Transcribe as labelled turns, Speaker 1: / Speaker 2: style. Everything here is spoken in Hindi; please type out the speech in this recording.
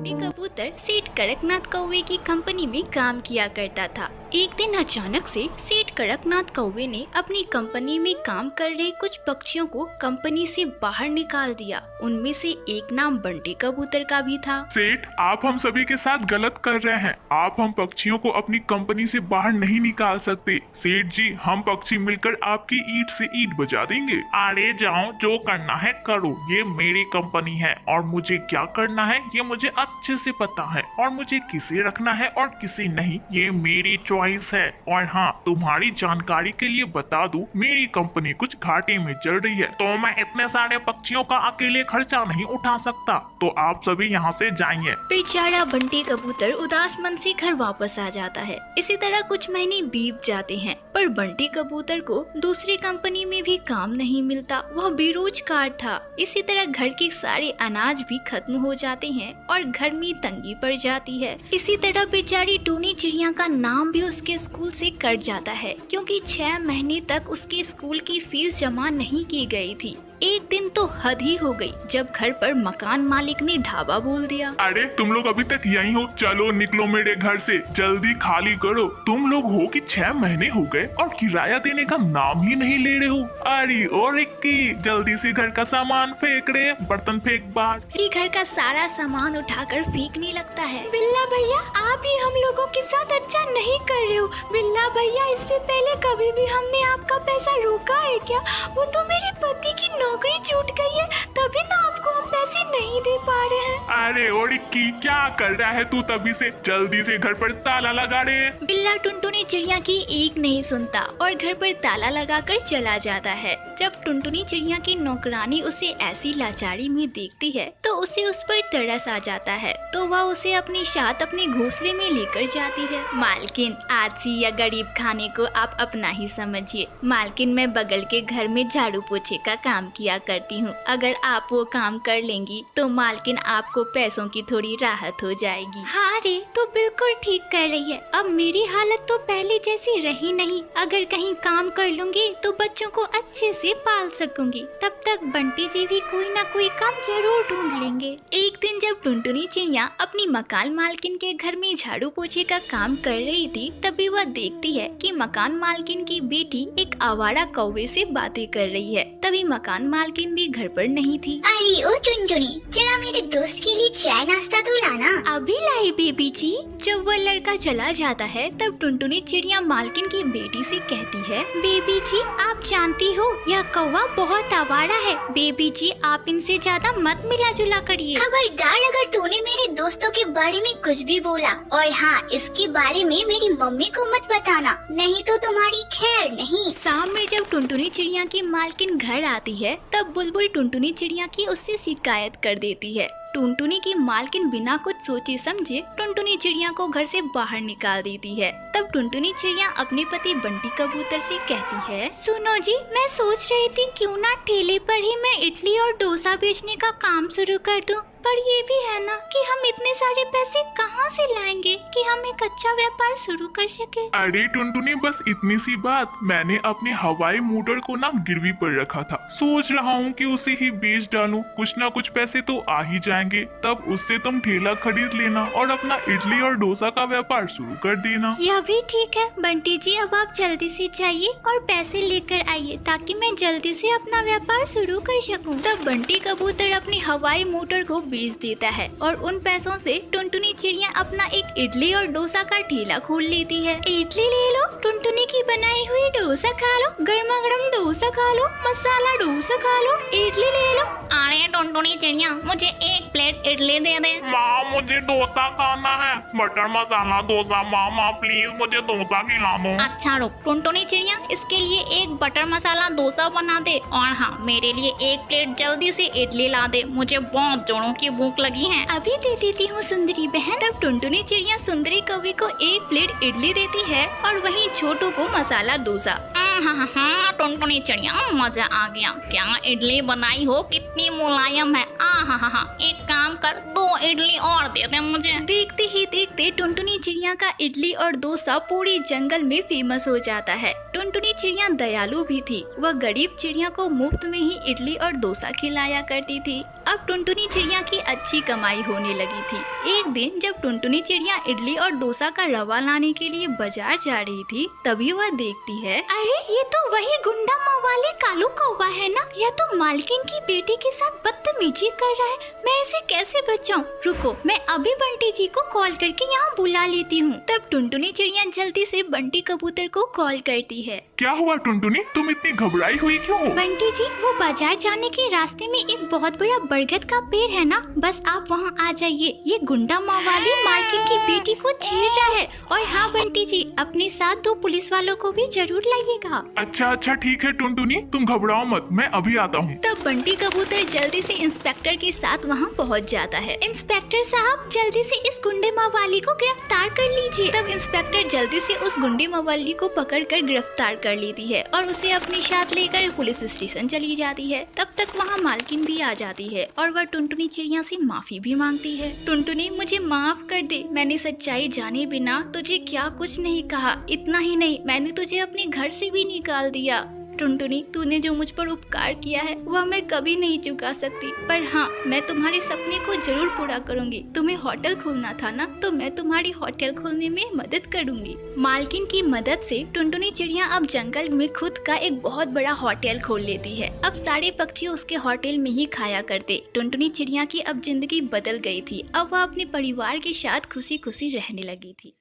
Speaker 1: बंटी कबूतर सेठ कड़कनाथ कौवे की कंपनी में काम किया करता था। एक दिन अचानक से सेठ कड़कनाथ कौवे ने अपनी कंपनी में काम कर रहे कुछ पक्षियों को कंपनी से बाहर निकाल दिया। उनमें से एक नाम बंटी कबूतर का भी था।
Speaker 2: सेठ, आप हम सभी के साथ गलत कर रहे हैं। आप हम पक्षियों को अपनी कंपनी से बाहर नहीं निकाल सकते। सेठ जी, हम पक्षी मिलकर आपकी ईंट से ईंट बजा देंगे। अरे जाओ, जो करना है करो। ये मेरी कंपनी है और मुझे क्या करना है ये मुझे अच्छे से पता है, और मुझे किसे रखना है और किसे नहीं ये मेरी चॉइस है। और हाँ, तुम्हारी जानकारी के लिए बता दूं, मेरी कंपनी कुछ घाटे में चल रही है, तो मैं इतने सारे पक्षियों का अकेले खर्चा नहीं उठा सकता। तो आप सभी यहाँ से जाइए।
Speaker 1: बेचारा बंटी कबूतर उदास मन से घर वापस आ जाता है। इसी तरह कुछ महीने बीत जाते हैं, पर बंटी कबूतर को दूसरी कंपनी में भी काम नहीं मिलता। वह बेरोजगार था। इसी तरह घर के सारे अनाज भी खत्म हो जाते हैं और घर में तंगी पड़ जाती है। इसी तरह बेचारी टूनी चिड़िया का नाम भी उसके स्कूल से कट जाता है, क्योंकि 6 महीने तक उसके स्कूल की फीस जमा नहीं की गई थी। एक दिन तो हद ही हो गई जब घर पर मकान मालिक ने ढाबा बोल दिया।
Speaker 2: अरे तुम लोग अभी तक यहीं हो? चलो निकलो मेरे घर से, जल्दी खाली करो। तुम लोग हो कि 6 महीने हो गए और किराया देने का नाम ही नहीं ले रहे हो। अरे और रिक्की, जल्दी से घर का सामान फेंक रहे, बर्तन फेंक बाहर।
Speaker 1: घर का सारा सामान उठाकर फेंकने लगता है। बिल्ला भैया, आप ही हम लोगों के साथ अच्छा नहीं कर रहे हो। बिल्ला भैया, इससे पहले कभी भी हमने आपका पैसा रोका है क्या? वो तो मेरे पति की नौकरी छूट गई है, तभी ना आपको हम पैसे नहीं दे पा रहे हैं।
Speaker 2: अरे ओ रिक्की, क्या कर रहा है तू? तभी से जल्दी से घर पर ताला लगा रहे।
Speaker 1: बिल्ला टुनटुनी चिड़िया की एक नहीं सुनता और घर पर ताला लगाकर चला जाता है। जब टुनटुनी चिड़िया की नौकरानी उसे ऐसी लाचारी में देखती है तो उसे उस पर तरस आ जाता है, तो वह उसे अपने साथ अपने घोंसले में लेकर जाती है। मालकिन, आज से यह गरीब खाने को आप अपना ही समझिए। मालकिन, मैं बगल के घर में झाड़ू पोछे का काम किया करती हूँ। अगर आप वो काम कर लेंगी तो मालकिन आपको पैसों की थोड़ी राहत हो जाएगी। हाँ रे, तो बिल्कुल ठीक कर रही है। अब मेरी हालत तो पहले जैसी रही नहीं। अगर कहीं काम कर लूंगी तो बच्चों को अच्छे से पाल सकूंगी। तब तक बंटी जी भी कोई ना कोई काम जरूर ढूंढ लेंगे। एक दिन जब टुनटुनी चिड़िया अपनी मकान मालकिन के घर में झाड़ू पोछे का काम कर रही थी, तभी वह देखती है कि मकान मालकिन की बेटी एक आवारा कौवे से बातें कर रही है। तभी मकान मालकिन भी घर पर नहीं थी।
Speaker 3: अरे ओ टुनटुनी, जरा मेरे दोस्त के लिए चाय नाश्ता तो लाना।
Speaker 1: अभी लाई बेबी जी। जब वह लड़का चला जाता है तब टुनटुनी चिड़िया मालकिन की बेटी से कहती है, बेबी जी, आप जानती हो यह कौवा बहुत आवारा है। बेबी जी, आप इनसे ज्यादा मत मिला जुला करिए।
Speaker 3: खबरदार अगर तूने मेरे दोस्तों के बारे में कुछ भी बोला, और हाँ, इसके बारे में मेरी मम्मी को मत बताना, नहीं तो तुम्हारी खैर नहीं।
Speaker 1: शाम में जब टुनटुनी चिड़िया की मालकिन घर आती है तब बुलबुल टुनटुनी चिड़िया की उससे शिकायत कर देती है। टुनटुनी की मालकिन बिना कुछ सोचे समझे टुनटुनी चिड़िया को घर से बाहर निकाल देती है। तब टुनटुनी चिड़िया अपने पति बंटी कबूतर से कहती है, सुनो जी, मैं सोच रही थी क्यों ना ठेले पर ही मैं इडली और डोसा बेचने का काम शुरू कर दूं। पर ये भी है ना कि हम इतने सारे पैसे कहाँ से लाएंगे कि हम एक अच्छा व्यापार शुरू कर सके।
Speaker 2: अरे टुनटुनी, बस इतनी सी बात। मैंने अपने हवाई मोटर को ना गिरवी पर रखा था, सोच रहा हूँ कि उसे ही बेच डालूं। कुछ ना कुछ पैसे तो आ ही जाएंगे, तब उससे तुम ठेला खरीद लेना और अपना इडली और डोसा का व्यापार शुरू कर देना।
Speaker 1: यह भी ठीक है बंटी जी, अब आप जल्दी से जाइए और पैसे लेकर आइए ताकि मैं जल्दी से अपना व्यापार शुरू कर सकूं। तब बंटी कबूतर अपनी हवाई मोटर को बेच देता है और उन पैसों से टुनटुनी चिड़िया अपना एक इडली और डोसा का ठेला खोल लेती है। इडली ले लो, टुनटुनी की बनाई हुई डोसा खा लो, गर्मा गर्म डोसा खा लो, मसाला डोसा खा लो, इडली ले लो।
Speaker 4: अरे टुनटुनी चिड़िया, मुझे 1 प्लेट इडली दे दे।
Speaker 2: माँ, मुझे डोसा खाना है, बटर मसाला डोसा। माँ प्लीज मुझे डोसा खिला दो।
Speaker 4: अच्छा रुक टुनटुनी चिड़िया, इसके लिए 1 बटर मसाला डोसा बना दे, और हाँ, मेरे लिए 1 प्लेट जल्दी से इडली ला दे। मुझे बहुत जोरों की भूख लगी है।
Speaker 1: अभी दे देती हूँ सुंदरी बहन। तब टुनटुनी चिड़िया सुंदरी कौवे को 1 प्लेट इडली देती है और वहीं छोटू को मसाला डोसा।
Speaker 4: हाँ, टुनटुनी चिड़िया, मजा आ गया। क्या इडली बनाई हो, कितनी मुलायम है। हाँ, एक काम कर, 2 इडली और दे दे मुझे।
Speaker 1: देखते ही देखते टुनटुनी चिड़िया का इडली और डोसा पूरी जंगल में फेमस हो जाता है। टुनटुनी चिड़िया दयालु भी थी। वह गरीब चिड़िया को मुफ्त में ही इडली और डोसा खिलाया करती थी। अब टुनटुनी चिड़िया की अच्छी कमाई होने लगी थी। एक दिन जब टुनटुनी चिड़िया इडली और डोसा का रवा लाने के लिए बाजार जा रही थी, तभी वह देखती है, अरे ये तो वही गुंडा मवाली कालू कौवा है ना। यह तो मालकिन की बेटी के साथ बदतमीजी कर रहा है। मैं इसे कैसे बचाऊं? रुको, मैं अभी बंटी जी को कॉल करके यहाँ बुला लेती हूँ। तब टुनटुनी चिड़िया जल्दी से बंटी कबूतर को कॉल करती है।
Speaker 2: क्या हुआ टुनटुनी, तुम इतनी घबराई हुई क्यों हो?
Speaker 1: बंटी जी, वो बाजार जाने के रास्ते में एक बहुत बड़ा बरगद का पेड़ है ना, बस आप वहाँ आ जाइए। ये गुंडा मवाली मालकिन की बेटी को छेड़ रहा है। और हाँ बंटी जी, अपने साथ 2 पुलिस वालों को भी जरूर लाइएगा।
Speaker 2: अच्छा ठीक है टुनटुनी, तुम घबराओ मत, मैं अभी आता हूँ।
Speaker 1: तब बंटी कबूतर जल्दी से इंस्पेक्टर के साथ वहाँ पहुँच जाता है। इंस्पेक्टर साहब, जल्दी से इस गुंडे मवाली को गिरफ्तार कर लीजिए। तब इंस्पेक्टर जल्दी से उस गुंडे मवाली को पकड़कर गिरफ्तार कर लेती है और उसे अपने साथ लेकर पुलिस स्टेशन चली जाती है। तब तक वहाँ मालकिन भी आ जाती है और वह टुनटुनी चिड़िया से माफी भी मांगती है। टुनटुनी, मुझे माफ कर दे, मैंने सच्चाई जाने बिना तुझे क्या कुछ नहीं कहा। इतना ही नहीं, मैंने तुझे अपने घर से भी निकाल दिया। टुनटुनी, तूने जो मुझ पर उपकार किया है वह मैं कभी नहीं चुका सकती, पर हाँ, मैं तुम्हारे सपने को जरूर पूरा करूंगी। तुम्हें होटल खोलना था ना, तो मैं तुम्हारी होटल खोलने में मदद करूंगी। मालकिन की मदद से टुनटुनी चिड़िया अब जंगल में खुद का एक बहुत बड़ा होटल खोल लेती है। अब सारे पक्षी उसके होटल में ही खाया करते। टुनटुनी चिड़िया की अब जिंदगी बदल गई थी। अब वह अपने परिवार के साथ खुशी खुशी रहने लगी थी।